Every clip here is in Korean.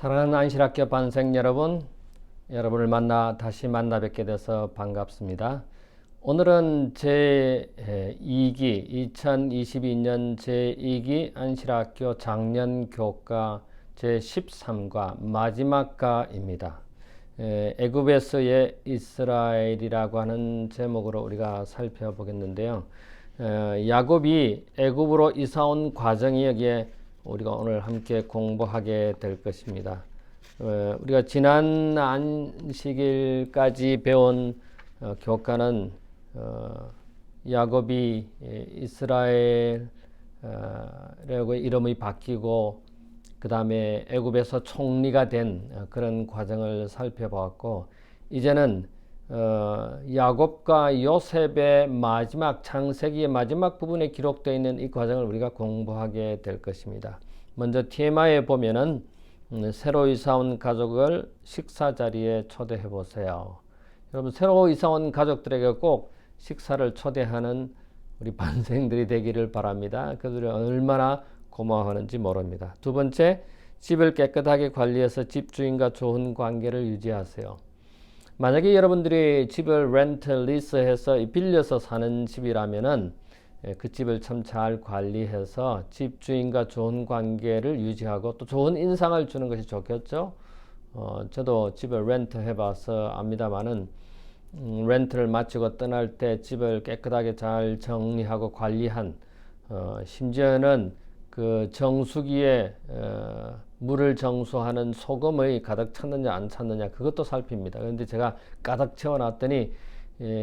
사랑하는 안실학교 반생 여러분, 여러분을 다시 만나 뵙게 돼서 반갑습니다. 오늘은 제2기 2022년 제2기 안실학교 작년 교과 제13과 마지막 과입니다. 애굽에서의 이스라엘이라고 하는 제목으로 우리가 살펴보겠는데요. 야곱이 애굽으로 이사온 과정이 여기에 우리가 오늘 함께 공부하게 될 것입니다. 우리가 지난 안식일까지 배운 교과는 야곱이 이스라엘이라고 이름이 바뀌고 그 다음에 애굽에서 총리가 된 그런 과정을 살펴보았고, 이제는 야곱과 요셉의 마지막 창세기의 마지막 부분에 기록되어 있는 이 과정을 우리가 공부하게 될 것입니다. 먼저 TMI에 보면은 새로 이사온 가족을 식사 자리에 초대해 보세요. 여러분, 새로 이사온 가족들에게 꼭 식사를 초대하는 우리 반생들이 되기를 바랍니다. 그들이 얼마나 고마워하는지 모릅니다. 두 번째, 집을 깨끗하게 관리해서 집주인과 좋은 관계를 유지하세요. 만약에 여러분들이 집을 렌트, 리스해서 빌려서 사는 집이라면은 그 집을 참 잘 관리해서 집주인과 좋은 관계를 유지하고 또 좋은 인상을 주는 것이 좋겠죠. 저도 집을 렌트 해봐서 압니다만은 렌트를 마치고 떠날 때 집을 깨끗하게 잘 정리하고 관리한, 심지어는 그 정수기에 물을 정수하는 소금의 가득 찼느냐 안 찼느냐 그것도 살핍니다. 그런데 제가 가득 채워놨더니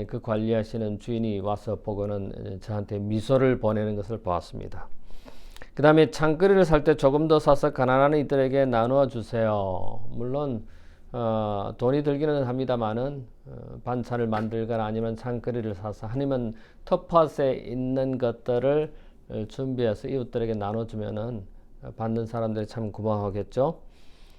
그 관리하시는 주인이 와서 보고는 저한테 미소를 보내는 것을 보았습니다. 그 다음에 창거리를 살 때 조금 더 사서 가난한 이들에게 나누어 주세요. 물론 돈이 들기는 합니다만은 반찬을 만들거나 아니면 창거리를 사서 아니면 텃밭에 있는 것들을 준비해서 이웃들에게 나눠주면은 받는 사람들이 참 고마워하겠죠.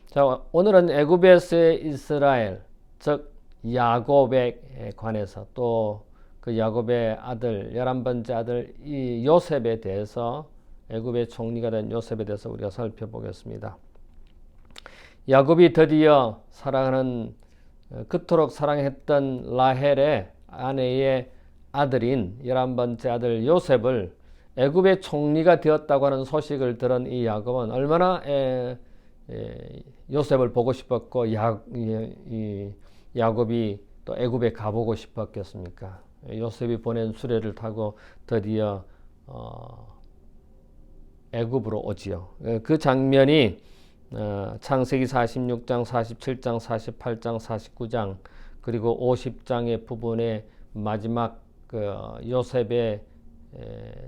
자, 오늘은 애굽에서의 이스라엘, 즉 야곱에 관해서 또 그 야곱의 아들 11번째 아들 이 요셉에 대해서, 애굽의 총리가 된 요셉에 대해서 우리가 살펴보겠습니다. 야곱이 드디어 사랑하는, 그토록 사랑했던 라헬의 아내의 아들인 11번째 아들 요셉을 애굽의 총리가 되었다고 하는 소식을 들은 이 야곱은 얼마나 요셉을 보고 싶었고 야곱이 또 애굽에 가보고 싶었겠습니까? 요셉이 보낸 수레를 타고 드디어 애굽으로 오지요. 그 장면이 창세기 46장, 47장, 48장, 49장 그리고 50장의 부분의 마지막 그 요셉의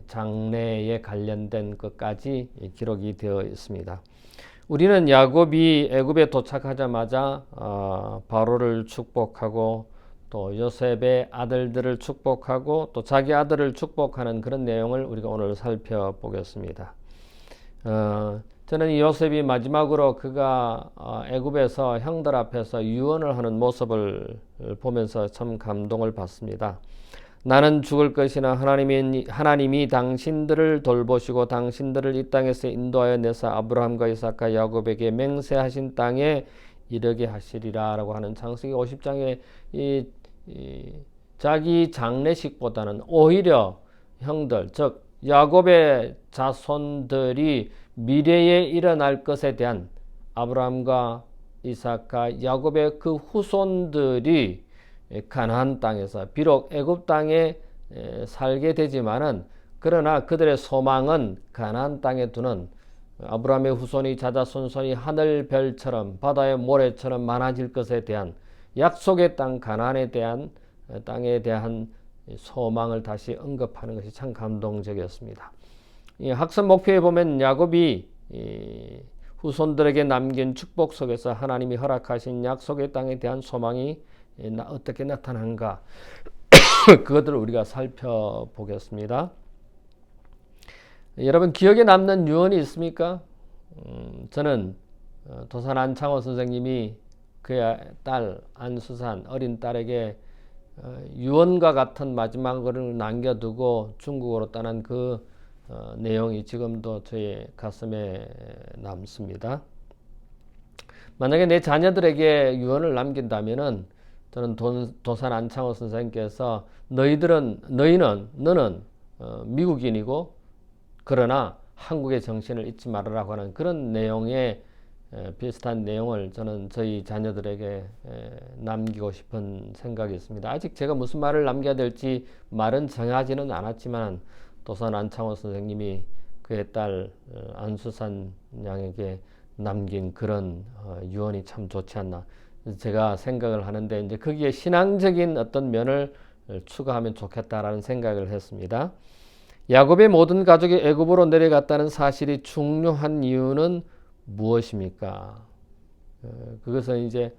장래에 관련된 것까지 기록이 되어 있습니다. 우리는 야곱이 애굽에 도착하자마자 바로를 축복하고 또 요셉의 아들들을 축복하고 또 자기 아들을 축복하는 그런 내용을 우리가 오늘 살펴보겠습니다. 저는 이 요셉이 마지막으로 그가 애굽에서 형들 앞에서 유언을 하는 모습을 보면서 참 감동을 받습니다. 나는 죽을 것이나 하나님이 당신들을 돌보시고 당신들을 이 땅에서 인도하여 내사 아브라함과 이삭과 야곱에게 맹세하신 땅에 이르게 하시리라 라고 하는 창세기 50장의 자기 장례식보다는 오히려 형들, 즉 야곱의 자손들이 미래에 일어날 것에 대한, 아브라함과 이삭과 야곱의 그 후손들이 가나안 땅에서 비록 애굽 땅에 살게 되지만은, 그러나 그들의 소망은 가나안 땅에 두는 아브라함의 후손이 자자손손이 하늘별처럼 바다의 모래처럼 많아질 것에 대한 약속의 땅 가나안에 대한 땅에 대한 소망을 다시 언급하는 것이 참 감동적이었습니다. 이 학습 목표에 보면 야곱이 후손들에게 남긴 축복 속에서 하나님이 허락하신 약속의 땅에 대한 소망이 어떻게 나타난가 그것들을 우리가 살펴보겠습니다. 여러분, 기억에 남는 유언이 있습니까? 저는 도산 안창호 선생님이 그의 딸 안수산 어린 딸에게 유언과 같은 마지막을 남겨두고 중국으로 떠난 그 내용이 지금도 저의 가슴에 남습니다. 만약에 내 자녀들에게 유언을 남긴다면은 저는 도산 안창호 선생님께서 너는 미국인이고 그러나 한국의 정신을 잊지 말으라고 하는 그런 내용의 비슷한 내용을 저는 저희 자녀들에게 남기고 싶은 생각이 있습니다. 아직 제가 무슨 말을 남겨야 될지 말은 정하지는 않았지만 도산 안창호 선생님이 그의 딸 안수산 양에게 남긴 그런 유언이 참 좋지 않나 제가 생각을 하는데 이제 거기에 신앙적인 어떤 면을 추가하면 좋겠다라는 생각을 했습니다. 야곱의 모든 가족이 애굽으로 내려갔다는 사실이 중요한 이유는 무엇입니까? 그것은 이제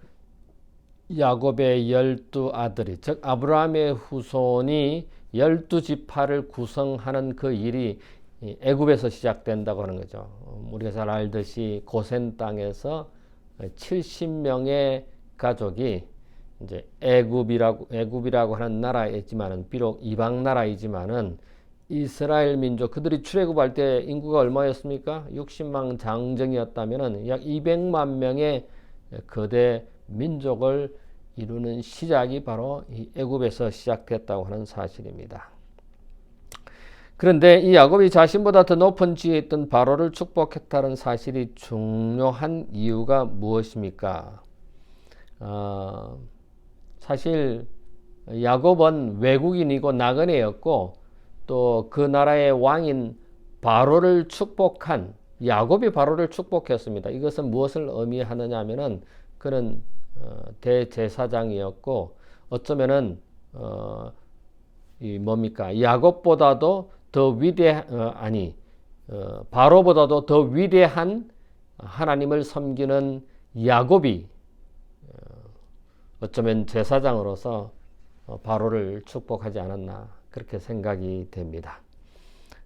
야곱의 12아들이 즉 아브라함의 후손이 12지파를 구성하는 그 일이 애굽에서 시작된다고 하는 거죠. 우리가 잘 알듯이 고센 땅에서 70명의 가족이 이제 애굽이라고 하는 나라이지만은 비록 이방 나라이지만은 이스라엘 민족 그들이 출애굽할 때 인구가 얼마였습니까? 60만 장정이었다면은 약 200만 명의 거대 민족을 이루는 시작이 바로 이 애굽에서 시작됐다고 하는 사실입니다. 그런데 이 야곱이 자신보다 더 높은 지위에 있던 바로를 축복했다는 사실이 중요한 이유가 무엇입니까? 사실 야곱은 외국인이고 나그네였고 또 그 나라의 왕인 바로를 축복한 야곱이 바로를 축복했습니다. 이것은 무엇을 의미하느냐 하면은 그는 대제사장이었고 어쩌면은 이 뭡니까? 야곱보다도 더 바로보다도 더 위대한 하나님을 섬기는 야곱이 어쩌면 제사장으로서 바로를 축복하지 않았나 그렇게 생각이 됩니다.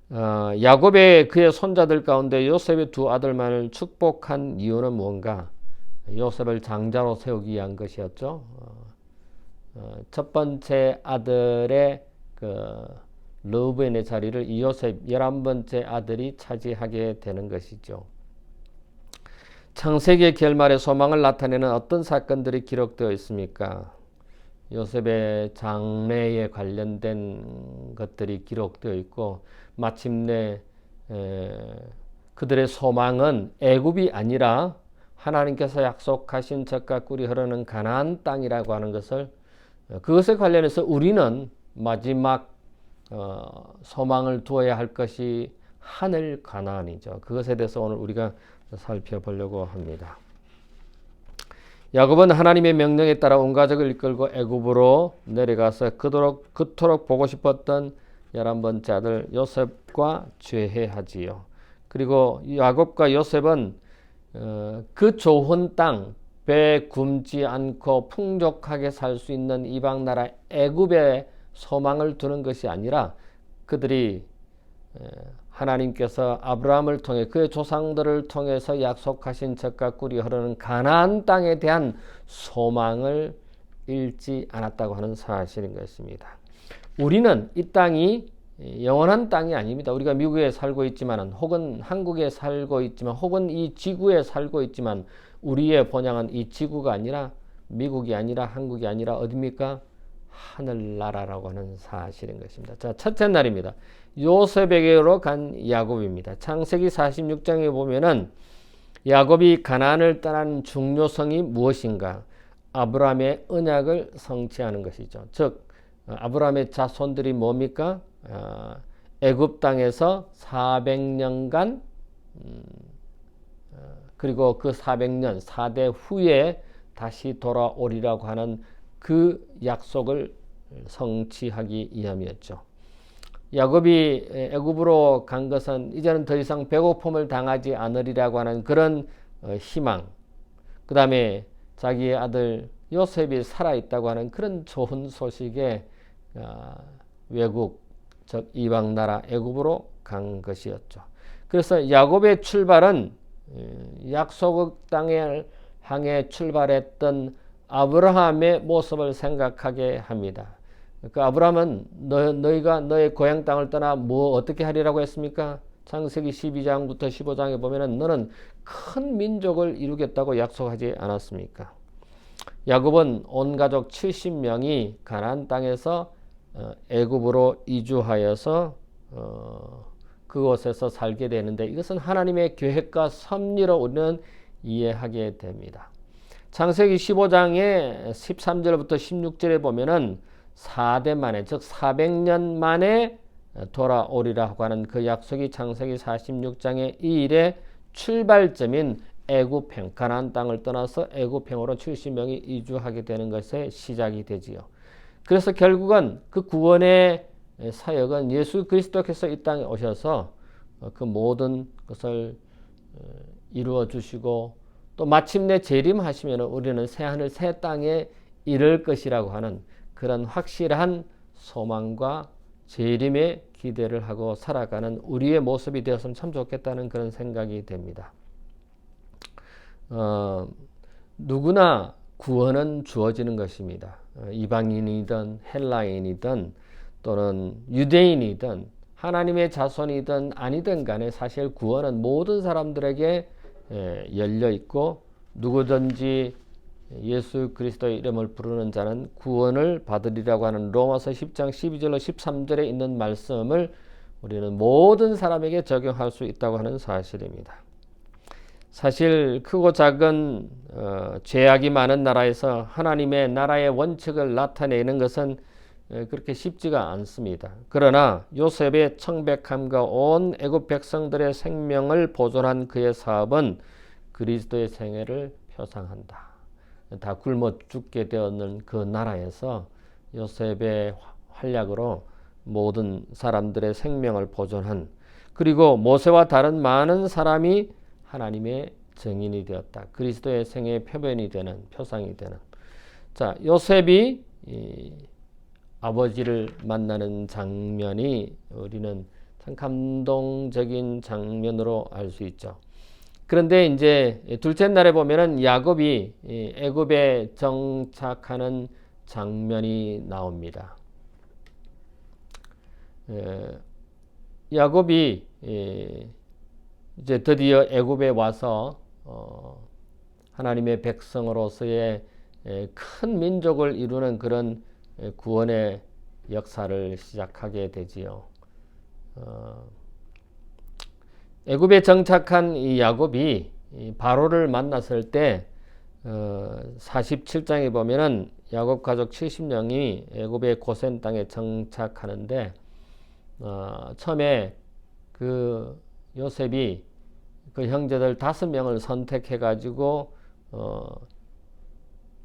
야곱의 그의 손자들 가운데 요셉의 두 아들만을 축복한 이유는 무언가? 요셉을 장자로 세우기 위한 것이었죠. 첫 번째 아들의 르우벤의 자리를 이 요셉 11번째 아들이 차지하게 되는 것이죠. 창세기의 결말의 소망을 나타내는 어떤 사건들이 기록되어 있습니까? 요셉의 장래에 관련된 것들이 기록되어 있고 마침내 그들의 소망은 애굽이 아니라 하나님께서 약속하신 젖과 꿀이 흐르는 가나안 땅이라고 하는 것을 그것에 관련해서 우리는 마지막 소망을 두어야 할 것이 하늘 가나안이죠. 그것에 대해서 오늘 우리가 살펴보려고 합니다. 야곱은 하나님의 명령에 따라 온 가족을 이끌고 애굽으로 내려가서 그토록 보고 싶었던 11번째 아들 요셉과 죄해하지요. 그리고 야곱과 요셉은 그 좋은 땅, 배 굶지 않고 풍족하게 살 수 있는 이방 나라 애굽에 소망을 두는 것이 아니라 그들이 하나님께서 아브라함을 통해 그의 조상들을 통해서 약속하신 젖과 꿀이 흐르는 가나안 땅에 대한 소망을 잃지 않았다고 하는 사실인 것입니다. 우리는 이 땅이 영원한 땅이 아닙니다. 우리가 미국에 살고 있지만 혹은 한국에 살고 있지만 혹은 이 지구에 살고 있지만 우리의 본향은 이 지구가 아니라 미국이 아니라 한국이 아니라 어디입니까? 하늘나라라고 하는 사실인 것입니다. 자, 첫째 날입니다. 요셉에게로 간 야곱입니다. 창세기 46장에 보면은 야곱이 가나안을 떠난 중요성이 무엇인가? 아브라함의 언약을 성취하는 것이죠. 즉 아브라함의 자손들이 뭡니까? 애굽 땅에서 400년간 그리고 그 400년 4대 후에 다시 돌아오리라고 하는 그 약속을 성취하기 위함이었죠. 야곱이 애굽으로 간 것은 이제는 더 이상 배고픔을 당하지 않으리라고 하는 그런 희망, 그 다음에 자기의 아들 요셉이 살아있다고 하는 그런 좋은 소식에 외국, 즉 이방 나라 애굽으로 간 것이었죠. 그래서 야곱의 출발은 약속 땅을 향해 출발했던 아브라함의 모습을 생각하게 합니다. 그 아브라함은 너희가 너의 고향 땅을 떠나 어떻게 하리라고 했습니까? 창세기 12장부터 15장에 보면은 너는 큰 민족을 이루겠다고 약속하지 않았습니까? 야곱은 온 가족 70명이 가나안 땅에서 애굽으로 이주하여서 그곳에서 살게 되는데 이것은 하나님의 계획과 섭리로 우리는 이해하게 됩니다. 창세기 15장의 13절부터 16절에 보면은 4대 만에 즉 400년 만에 돌아오리라고 하는 그 약속이 창세기 46장의 이 일의 출발점인 애굽행 가나안 땅을 떠나서 애굽행으로 70명이 이주하게 되는 것의 시작이 되지요. 그래서 결국은 그 구원의 사역은 예수 그리스도께서 이 땅에 오셔서 그 모든 것을 이루어 주시고 또 마침내 재림하시면 우리는 새하늘 새 땅에 이를 것이라고 하는 그런 확실한 소망과 재림의 기대를 하고 살아가는 우리의 모습이 되었으면 참 좋겠다는 그런 생각이 됩니다. 누구나 구원은 주어지는 것입니다. 이방인이든 헬라인이든 또는 유대인이든 하나님의 자손이든 아니든 간에 사실 구원은 모든 사람들에게 열려 있고 누구든지 예수 그리스도의 이름을 부르는 자는 구원을 받으리라고 하는 로마서 10장 12절로 13절에 있는 말씀을 우리는 모든 사람에게 적용할 수 있다고 하는 사실입니다. 사실 크고 작은 죄악이 많은 나라에서 하나님의 나라의 원칙을 나타내는 것은 그렇게 쉽지가 않습니다. 그러나 요셉의 청백함과 온 애굽 백성들의 생명을 보존한 그의 사업은 그리스도의 생애를 표상한다. 다 굶어 죽게 되었는 그 나라에서 요셉의 활약으로 모든 사람들의 생명을 보존한 그리고 모세와 다른 많은 사람이 하나님의 증인이 되었다. 그리스도의 생애의 표변이 되는 표상이 되는. 자, 요셉이 아버지를 만나는 장면이 우리는 참 감동적인 장면으로 알 수 있죠. 그런데 이제 둘째 날에 보면은 야곱이 애굽에 정착하는 장면이 나옵니다. 야곱이 이제 드디어 애굽에 와서 하나님의 백성으로서의 큰 민족을 이루는 그런 구원의 역사를 시작하게 되지요. 애굽에 정착한 이 야곱이 바로를 만났을 때 47장에 보면은 야곱 가족 70명이 애굽의 고센 땅에 정착하는데 처음에 그 요셉이 그 형제들 5명을 선택해 가지고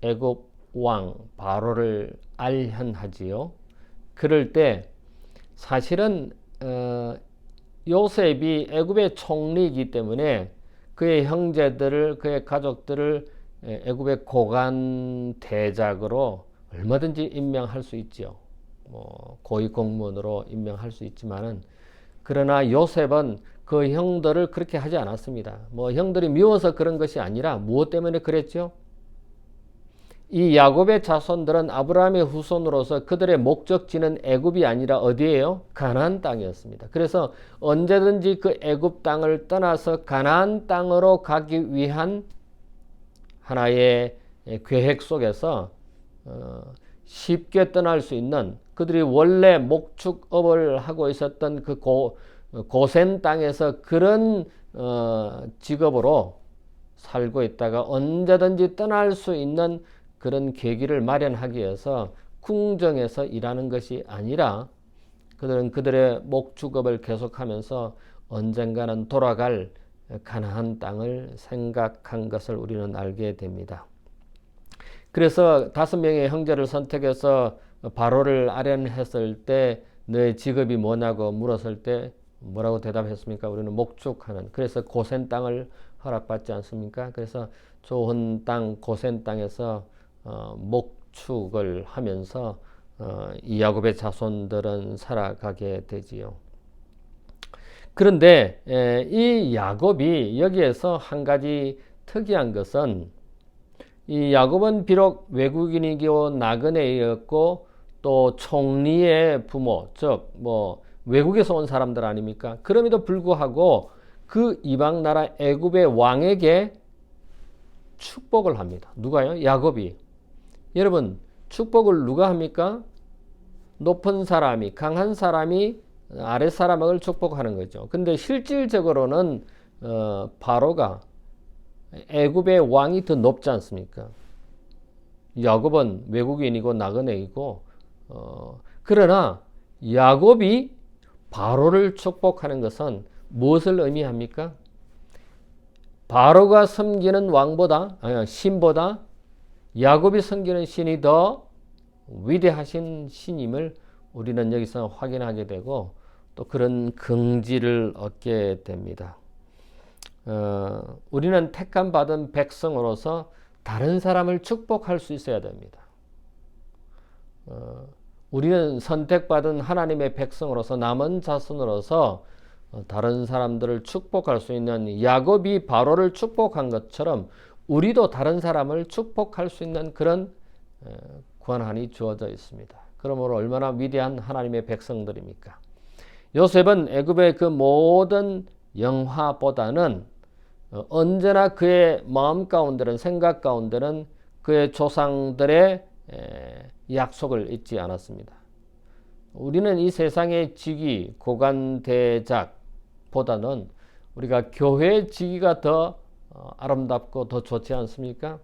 애굽 왕 바로를 알현하지요. 그럴 때 사실은 요셉이 애굽의 총리이기 때문에 그의 형제들을 그의 가족들을 애굽의 고관 대작으로 얼마든지 임명할 수 있죠. 고위 공무원으로 임명할 수 있지만은 그러나 요셉은 그 형들을 그렇게 하지 않았습니다. 형들이 미워서 그런 것이 아니라 무엇 때문에 그랬죠? 이 야곱의 자손들은 아브라함의 후손으로서 그들의 목적지는 애굽이 아니라 어디예요? 가나안 땅이었습니다. 그래서 언제든지 그 애굽 땅을 떠나서 가나안 땅으로 가기 위한 하나의 계획 속에서 쉽게 떠날 수 있는 그들이 원래 목축업을 하고 있었던 그 고센 땅에서 그런 직업으로 살고 있다가 언제든지 떠날 수 있는 그런 계기를 마련하기 위해서 궁정에서 일하는 것이 아니라 그들은 그들의 목축업을 계속하면서 언젠가는 돌아갈 가나안 땅을 생각한 것을 우리는 알게 됩니다. 그래서 5명의 형제를 선택해서 바로를 아련했을 때 너의 직업이 뭐냐고 물었을 때 뭐라고 대답했습니까? 우리는 목축하는. 그래서 고센 땅을 허락받지 않습니까? 그래서 좋은 땅 고센 땅에서 목축을 하면서 이 야곱의 자손들은 살아가게 되지요. 그런데 이 야곱이 여기에서 한 가지 특이한 것은 이 야곱은 비록 외국인이고 나그네였고 또 총리의 부모 즉 외국에서 온 사람들 아닙니까? 그럼에도 불구하고 그 이방 나라 애굽의 왕에게 축복을 합니다. 누가요? 야곱이. 여러분, 축복을 누가 합니까? 높은 사람이, 강한 사람이 아랫 사람을 축복하는 거죠. 근데 실질적으로는 바로가 애굽의 왕이 더 높지 않습니까? 야곱은 외국인이고 나그네이고 그러나 야곱이 바로를 축복하는 것은 무엇을 의미합니까? 바로가 섬기는 왕보다 신보다 야곱이 섬기는 신이 더 위대하신 신임을 우리는 여기서 확인하게 되고 또 그런 긍지를 얻게 됩니다. 우리는 택함 받은 백성으로서 다른 사람을 축복할 수 있어야 됩니다. 우리는 선택받은 하나님의 백성으로서 남은 자손으로서 다른 사람들을 축복할 수 있는 야곱이 바로를 축복한 것처럼 우리도 다른 사람을 축복할 수 있는 그런 권한이 주어져 있습니다. 그러므로 얼마나 위대한 하나님의 백성들입니까? 요셉은 애굽의 그 모든 영화보다는 언제나 그의 마음 가운데는 생각 가운데는 그의 조상들의 약속을 잊지 않았습니다. 우리는 이 세상의 직위, 고관대작보다는 우리가 교회의 직위가 더 아름답고 더 좋지 않습니까?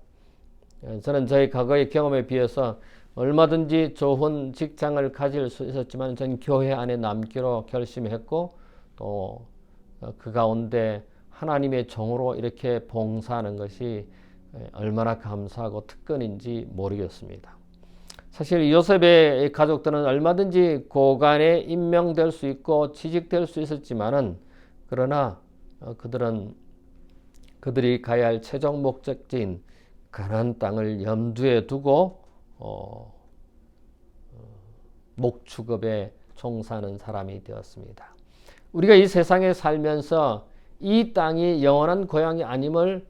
저는 저희 과거의 경험에 비해서 얼마든지 좋은 직장을 가질 수 있었지만 전 교회 안에 남기로 결심했고 또 그 가운데 하나님의 종으로 이렇게 봉사하는 것이 얼마나 감사하고 특권인지 모르겠습니다. 사실 요셉의 가족들은 얼마든지 고관에 임명될 수 있고 취직될 수 있었지만은 그러나 그들이 가야 할 최종 목적지인 가나안 땅을 염두에 두고 목축업에 종사하는 사람이 되었습니다. 우리가 이 세상에 살면서 이 땅이 영원한 고향이 아님을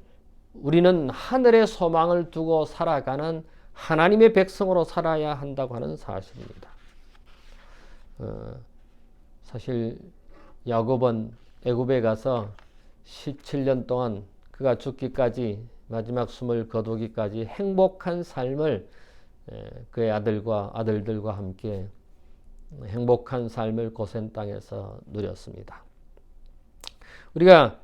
우리는 하늘의 소망을 두고 살아가는 하나님의 백성으로 살아야 한다고 하는 사실입니다. 사실 야곱은 애굽에 가서 17년 동안 그가 죽기까지 마지막 숨을 거두기까지 행복한 삶을 그의 아들들과 함께 행복한 삶을 고센 땅에서 누렸습니다. 우리가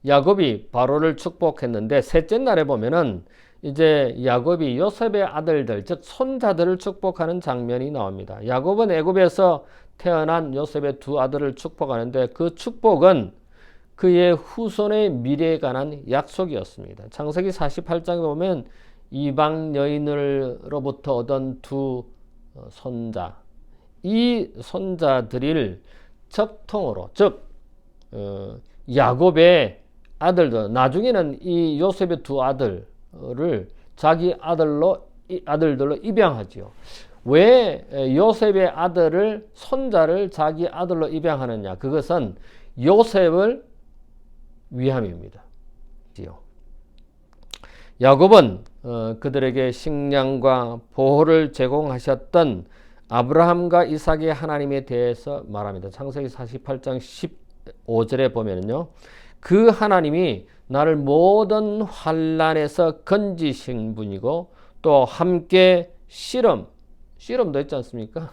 야곱이 바로를 축복했는데 셋째 날에 보면은 이제 야곱이 요셉의 아들들 즉 손자들을 축복하는 장면이 나옵니다. 야곱은 애굽에서 태어난 요셉의 두 아들을 축복하는데 그 축복은 그의 후손의 미래에 관한 약속이었습니다. 창세기 48장에 보면 이방 여인으로부터 얻은 두 손자, 이 손자들을 적통으로 즉 야곱의 아들들, 나중에는 이 요셉의 두 아들을 자기 아들들로 입양하지요. 왜 요셉의 아들을 손자를 자기 아들로 입양하느냐? 그것은 요셉을 위함입니다. 야곱은 그들에게 식량과 보호를 제공하셨던 아브라함과 이삭의 하나님에 대해서 말합니다. 창세기 48장 15절에 보면요. 그 하나님이 나를 모든 환난에서 건지신 분이고 또 함께 씨름도 있지 않습니까?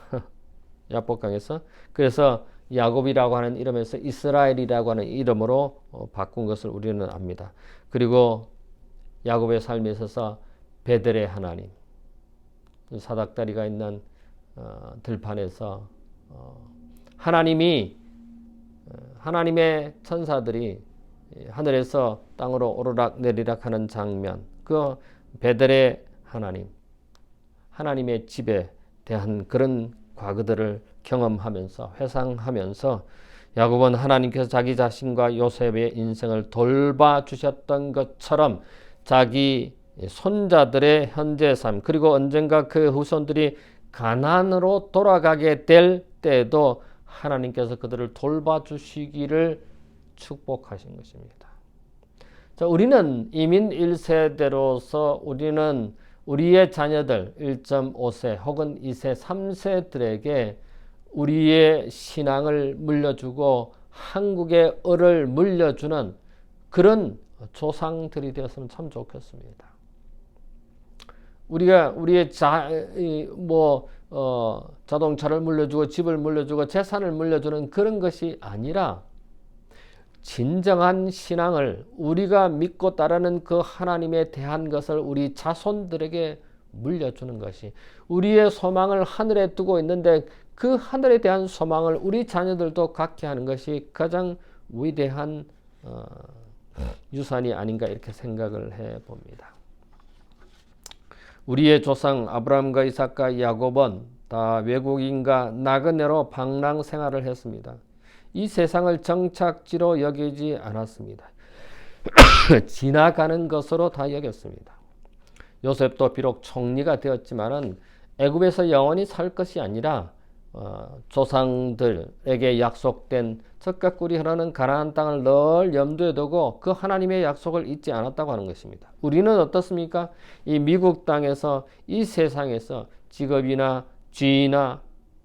야복강에서. 그래서 야곱이라고 하는 이름에서 이스라엘이라고 하는 이름으로 바꾼 것을 우리는 압니다. 그리고 야곱의 삶에 있어서 베델의 하나님, 사닥다리가 있는 들판에서 하나님의 천사들이 하늘에서 땅으로 오르락 내리락 하는 장면, 그 베델의 하나님의 집에 대한 그런 과거들을 경험하면서 회상하면서 야곱은 하나님께서 자기 자신과 요셉의 인생을 돌봐주셨던 것처럼 자기 손자들의 현재 삶 그리고 언젠가 그 후손들이 가나안으로 돌아가게 될 때에도 하나님께서 그들을 돌봐주시기를 축복하신 것입니다. 자, 우리는 이민 1세대로서 우리는 우리의 자녀들 1.5세 혹은 2세, 3세들에게 우리의 신앙을 물려주고 한국의 을을 물려주는 그런 조상들이 되었으면 참 좋겠습니다. 우리가 우리의 자동차를 물려주고 집을 물려주고 재산을 물려주는 그런 것이 아니라 진정한 신앙을 우리가 믿고 따르는 그 하나님에 대한 것을 우리 자손들에게 물려주는 것이, 우리의 소망을 하늘에 두고 있는데 그 하늘에 대한 소망을 우리 자녀들도 갖게 하는 것이 가장 위대한 유산이 아닌가 이렇게 생각을 해봅니다. 우리의 조상 아브라함과 이삭과 야곱은 다 외국인과 나그네로 방랑 생활을 했습니다. 이 세상을 정착지로 여기지 않았습니다. 지나가는 것으로 다 여겼습니다. 요셉도 비록 총리가 되었지만은 애굽에서 영원히 살 것이 아니라 조상들에게 약속된 젖과 꿀이 흐르는 가나안 땅을 늘 염두에 두고 그 하나님의 약속을 잊지 않았다고 하는 것입니다. 우리는 어떻습니까? 이 미국 땅에서, 이 세상에서 직업이나 쥐나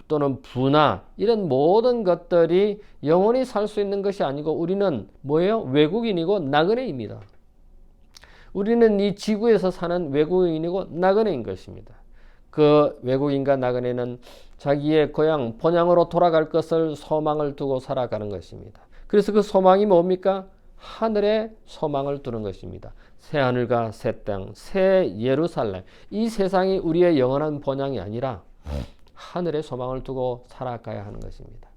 또는 부나 이런 모든 것들이 영원히 살 수 있는 것이 아니고 우리는 뭐예요? 외국인이고 나그네입니다. 우리는 이 지구에서 사는 외국인이고 나그네인 것입니다. 그 외국인과 나그네는 자기의 고향, 본향으로 돌아갈 것을 소망을 두고 살아가는 것입니다. 그래서 그 소망이 뭡니까? 하늘에 소망을 두는 것입니다. 새 하늘과 새 땅, 새 예루살렘. 이 세상이 우리의 영원한 본향이 아니라 하늘에 소망을 두고 살아가야 하는 것입니다.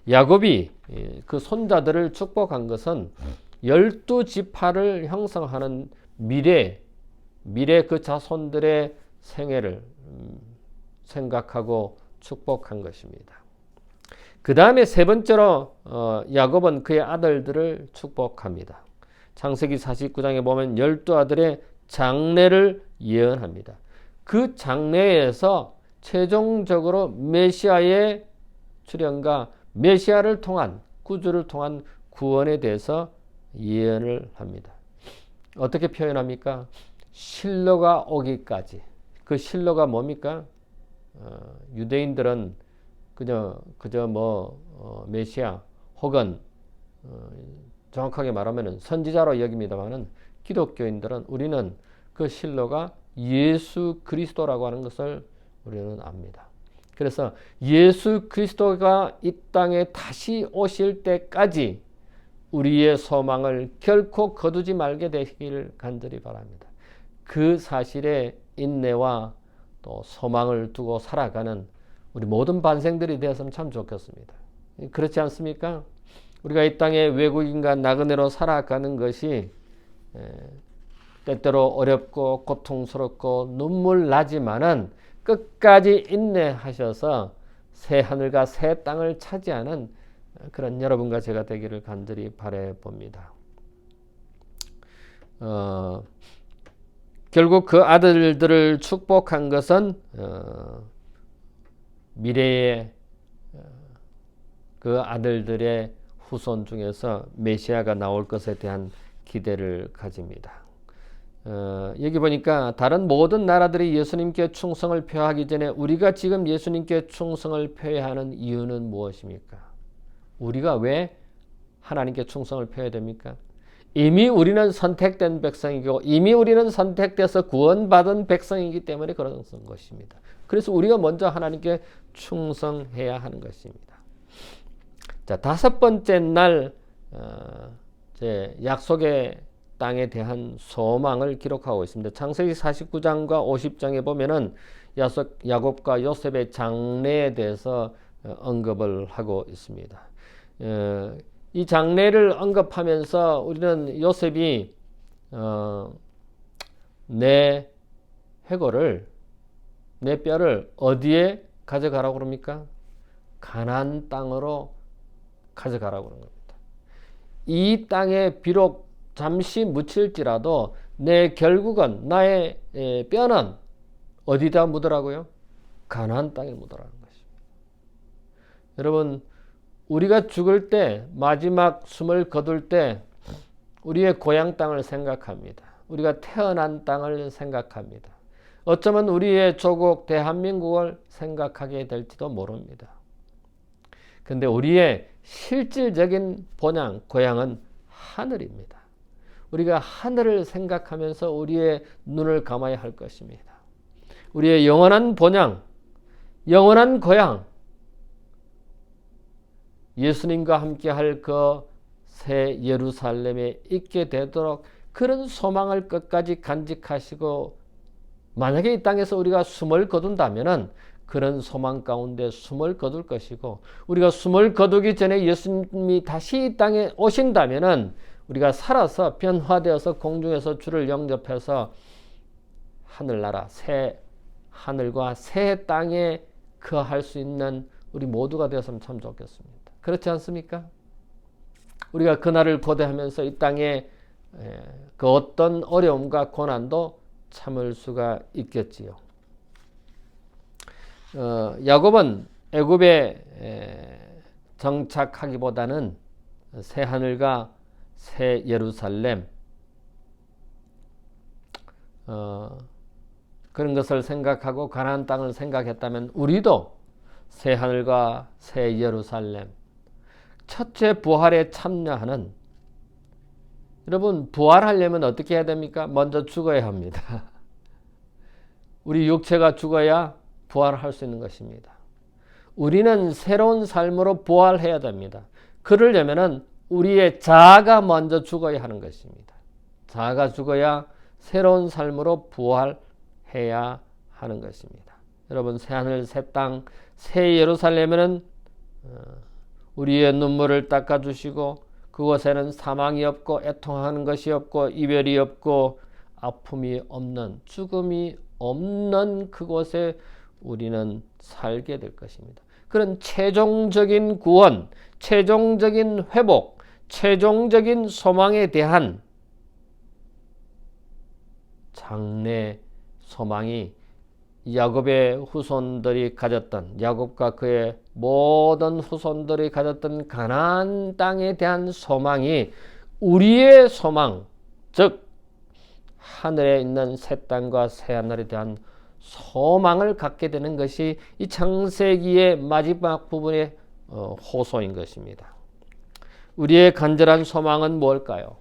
야곱이 그 손자들을 축복한 것은 12지파를 형성하는 미래 그 자손들의 생애를 생각하고 축복한 것입니다. 그 다음에 세 번째로 야곱은 그의 아들들을 축복합니다. 창세기 49장에 보면 12아들의 장래를 예언합니다. 그 장래에서 최종적으로 메시아의 출현과 메시아를 통한 구주를 통한 구원에 대해서 예언을 합니다. 어떻게 표현합니까? 실로가 오기까지. 그 실로가 뭡니까? 유대인들은 그저 메시아 혹은 정확하게 말하면 선지자로 여깁니다만은 기독교인들은 우리는 그 실로가 예수 그리스도라고 하는 것을 우리는 압니다. 그래서 예수 그리스도가 이 땅에 다시 오실 때까지 우리의 소망을 결코 거두지 말게 되기를 간절히 바랍니다. 그 사실에 인내와 또 소망을 두고 살아가는 우리 모든 반생들이 되었으면 참 좋겠습니다. 그렇지 않습니까? 우리가 이 땅에 외국인과 나그네로 살아가는 것이 때때로 어렵고 고통스럽고 눈물 나지만은 끝까지 인내하셔서 새 하늘과 새 땅을 차지하는 그런 여러분과 제가 되기를 간절히 바라봅니다. 결국 그 아들들을 축복한 것은 미래의 그 아들들의 후손 중에서 메시아가 나올 것에 대한 기대를 가집니다. 여기 보니까 다른 모든 나라들이 예수님께 충성을 표하기 전에 우리가 지금 예수님께 충성을 표해야 하는 이유는 무엇입니까? 우리가 왜 하나님께 충성을 표해야 됩니까? 이미 우리는 선택된 백성이고 이미 우리는 선택돼서 구원받은 백성이기 때문에 그런 것입니다. 그래서 우리가 먼저 하나님께 충성해야 하는 것입니다. 자, 다섯 번째 날 약속의 땅에 대한 소망을 기록하고 있습니다. 창세기 49장과 50장에 보면은 야곱과 요셉의 장래에 대해서 언급을 하고 있습니다. 이 장래를 언급하면서 우리는 요셉이 내 해골을, 내 뼈를 어디에 가져가라고 그럽니까? 가나안 땅으로 가져가라고 그런 겁니다. 이 땅에 비록 잠시 묻힐지라도 내 결국은 나의 뼈는 어디다 묻으라고요? 가나안 땅에 묻으라는 것입니다. 여러분, 우리가 죽을 때 마지막 숨을 거둘 때 우리의 고향 땅을 생각합니다. 우리가 태어난 땅을 생각합니다. 어쩌면 우리의 조국 대한민국을 생각하게 될지도 모릅니다. 근데 우리의 실질적인 본향, 고향은 하늘입니다. 우리가 하늘을 생각하면서 우리의 눈을 감아야 할 것입니다. 우리의 영원한 본향, 영원한 고향, 예수님과 함께 할 그 새 예루살렘에 있게 되도록 그런 소망을 끝까지 간직하시고, 만약에 이 땅에서 우리가 숨을 거둔다면은 그런 소망 가운데 숨을 거둘 것이고, 우리가 숨을 거두기 전에 예수님이 다시 이 땅에 오신다면은 우리가 살아서 변화되어서 공중에서 주를 영접해서 하늘나라, 새 하늘과 새 땅에 거할 수 있는 우리 모두가 되었으면 참 좋겠습니다. 그렇지 않습니까? 우리가 그날을 고대하면서 이 땅에 그 어떤 어려움과 고난도 참을 수가 있겠지요. 야곱은 애굽에 정착하기보다는 새 하늘과 새 예루살렘, 그런 것을 생각하고 가나안 땅을 생각했다면 우리도 새 하늘과 새 예루살렘, 첫째 부활에 참여하는, 여러분 부활하려면 어떻게 해야 됩니까? 먼저 죽어야 합니다. 우리 육체가 죽어야 부활할 수 있는 것입니다. 우리는 새로운 삶으로 부활해야 됩니다. 그러려면 우리의 자아가 먼저 죽어야 하는 것입니다. 자아가 죽어야 새로운 삶으로 부활해야 하는 것입니다. 여러분 새하늘 새 땅 새 예루살렘에는 우리의 눈물을 닦아주시고, 그곳에는 사망이 없고 애통하는 것이 없고 이별이 없고 아픔이 없는, 죽음이 없는 그곳에 우리는 살게 될 것입니다. 그런 최종적인 구원, 최종적인 회복, 최종적인 소망에 대한 장래 소망이 야곱의 후손들이 가졌던, 야곱과 그의 모든 후손들이 가졌던 가나안 땅에 대한 소망이 우리의 소망, 즉 하늘에 있는 새 땅과 새 하늘에 대한 소망을 갖게 되는 것이 이 창세기의 마지막 부분의 호소인 것입니다. 우리의 간절한 소망은 뭘까요?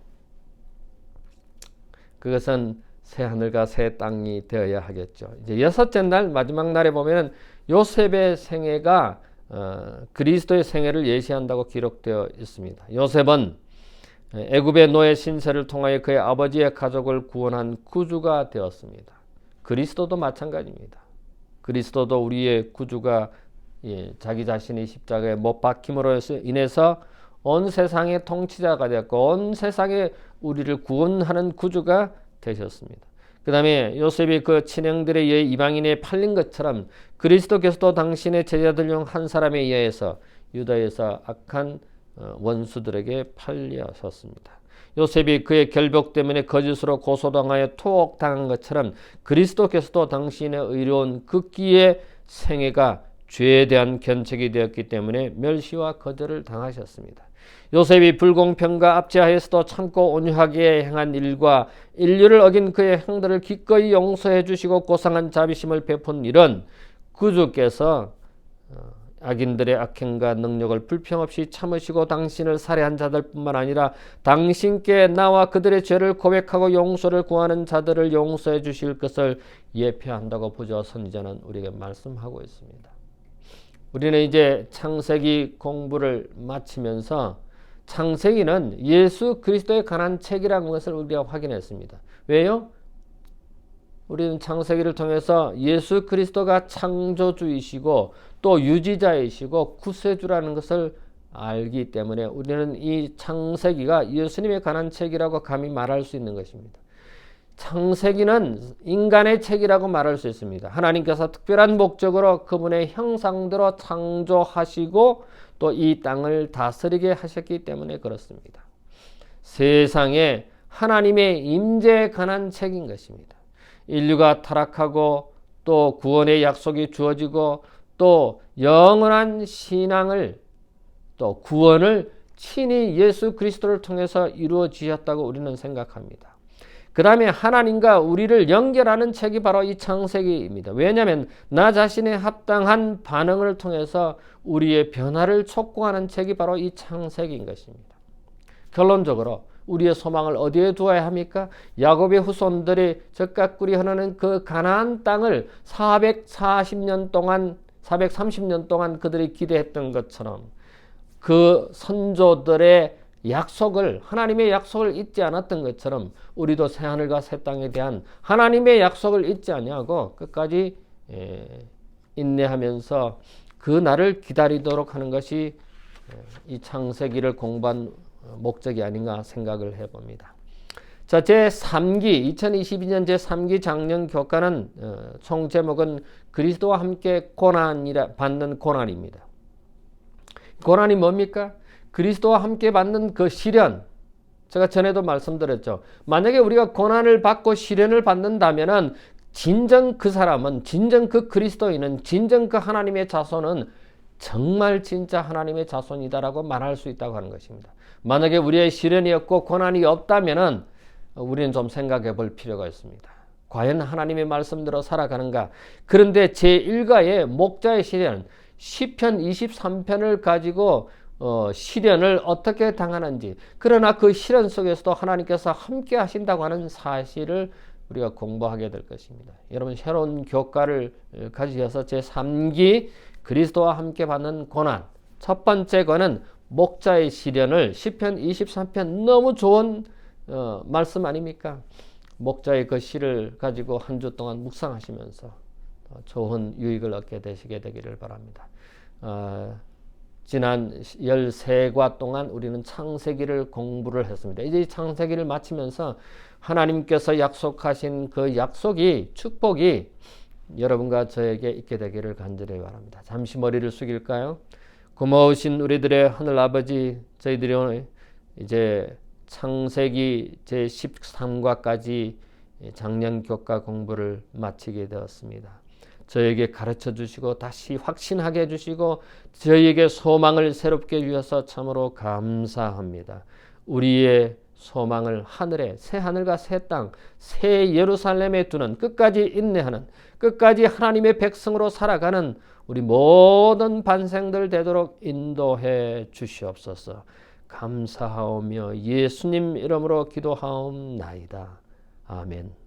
그것은 새 하늘과 새 땅이 되어야 하겠죠. 이제 여섯째 날, 마지막 날에 보면은 요셉의 생애가 그리스도의 생애를 예시한다고 기록되어 있습니다. 요셉은 애굽의 노예 신세를 통하여 그의 아버지의 가족을 구원한 구주가 되었습니다. 그리스도도 마찬가지입니다. 그리스도도 우리의 구주가 자기 자신이 십자가에 못 박힘으로 인해서 온 세상의 통치자가 되었고 온 세상에 우리를 구원하는 구주가 되셨습니다. 그 다음에 요셉이 그 친형들에 의해 이방인에 팔린 것처럼 그리스도께서도 당신의 제자들 중 한 사람에 의해서 유다에서 악한 원수들에게 팔려졌습니다. 요셉이 그의 결벽 때문에 거짓으로 고소당하여 투옥당한 것처럼 그리스도께서도 당신의 의로운 극기의 생애가 죄에 대한 견책이 되었기 때문에 멸시와 거절을 당하셨습니다. 요셉이 불공평과 압제하에서도 참고 온유하게 행한 일과 인류를 어긴 그의 행들을 기꺼이 용서해 주시고 고상한 자비심을 베푼 일은 구주께서 악인들의 악행과 능력을 불평 없이 참으시고 당신을 살해한 자들뿐만 아니라 당신께 나와 그들의 죄를 고백하고 용서를 구하는 자들을 용서해 주실 것을 예표한다고 부조 선지자는 우리에게 말씀하고 있습니다. 우리는 이제 창세기 공부를 마치면서 창세기는 예수 그리스도에 관한 책이라는 것을 우리가 확인했습니다. 왜요? 우리는 창세기를 통해서 예수 그리스도가 창조주이시고 또 유지자이시고 구세주라는 것을 알기 때문에 우리는 이 창세기가 예수님에 관한 책이라고 감히 말할 수 있는 것입니다. 창세기는 인간의 책이라고 말할 수 있습니다. 하나님께서 특별한 목적으로 그분의 형상대로 창조하시고 또 이 땅을 다스리게 하셨기 때문에 그렇습니다. 세상에 하나님의 임재에 관한 책인 것입니다. 인류가 타락하고 또 구원의 약속이 주어지고 또 영원한 신앙을 또 구원을 친히 예수 그리스도를 통해서 이루어지셨다고 우리는 생각합니다. 그 다음에 하나님과 우리를 연결하는 책이 바로 이 창세기입니다. 왜냐하면 나 자신의 합당한 반응을 통해서 우리의 변화를 촉구하는 책이 바로 이 창세기인 것입니다. 결론적으로 우리의 소망을 어디에 두어야 합니까? 야곱의 후손들이 적각구리 하는 그 가나안 땅을 430년 동안 그들이 기대했던 것처럼 그 선조들의 약속을, 하나님의 약속을 잊지 않았던 것처럼 우리도 새하늘과 새 땅에 대한 하나님의 약속을 잊지 아니하고 끝까지 인내하면서 그 날을 기다리도록 하는 것이 이 창세기를 공부한 목적이 아닌가 생각을 해봅니다. 자, 제3기 2022년 제3기 작년 교과는 총 제목은 그리스도와 함께 받는 고난입니다. 고난이 뭡니까? 그리스도와 함께 받는 그 시련. 제가 전에도 말씀드렸죠. 만약에 우리가 고난을 받고 시련을 받는다면은 진정 그 사람은, 진정 그 그리스도인은, 진정 그 하나님의 자손은 정말 진짜 하나님의 자손이다라고 말할 수 있다고 하는 것입니다. 만약에 우리의 시련이 없고 고난이 없다면은 우리는 좀 생각해 볼 필요가 있습니다. 과연 하나님의 말씀대로 살아가는가? 그런데 제1가의 목자의 시련, 시편 23편을 가지고 시련을 어떻게 당하는지, 그러나 그 시련 속에서도 하나님께서 함께 하신다고 하는 사실을 우리가 공부하게 될 것입니다. 여러분, 새로운 교과를 가지셔서 제3기 그리스도와 함께 받는 고난, 첫 번째 거는 목자의 시련을 시편 23편 너무 좋은 말씀 아닙니까? 목자의 그 시를 가지고 한 주 동안 묵상하시면서 좋은 유익을 얻게 되기를 바랍니다. 지난 13과 동안 우리는 창세기를 공부를 했습니다. 이제 이 창세기를 마치면서 하나님께서 약속하신 그 약속이, 축복이 여러분과 저에게 있게 되기를 간절히 바랍니다. 잠시 머리를 숙일까요? 고마우신 우리들의 하늘 아버지, 저희들이 오늘 이제 창세기 제13과까지 작년 교과 공부를 마치게 되었습니다. 저에게 가르쳐 주시고 다시 확신하게 해주시고 저희에게 소망을 새롭게 주셔서 참으로 감사합니다. 우리의 소망을 하늘에, 새 하늘과 새 땅, 새 예루살렘에 두는, 끝까지 인내하는, 끝까지 하나님의 백성으로 살아가는 우리 모든 반생들 되도록 인도해 주시옵소서. 감사하오며 예수님 이름으로 기도하옵나이다. 아멘.